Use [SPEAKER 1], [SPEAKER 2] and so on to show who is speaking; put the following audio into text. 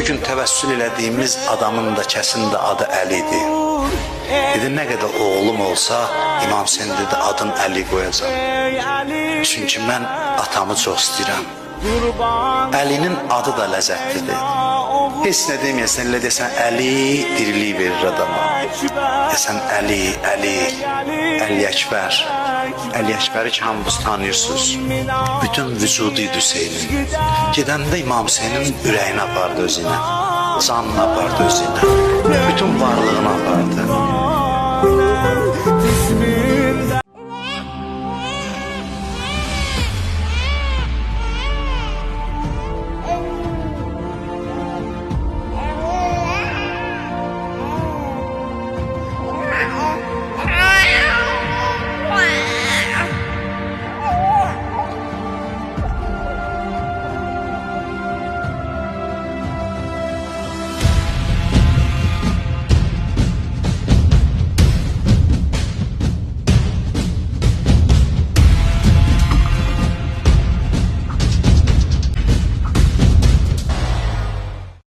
[SPEAKER 1] gün təvəssül elədiyimiz adamın da kəsin də adı Əlidir. Dedi, nə qədər oğlum olsa, İmam Hüseyn dedi, adın Əli qoyacaq. Çünki mən atamı çox istəyirəm. Əlinin adı da ləzzətlidir. Heç nə deməyəsən, elə desən, Əli diriliyi verir adama. Desən, Əli, Əli Əkbər. Əli Əkbəri ki, hamınız tanıyırsınız. Bütün vücudu idi Hüseynin. Gedəndə İmam Hüseynin ürəyini apardı özüylə. Canını apardı özüylə. Bütün varlığını apardı.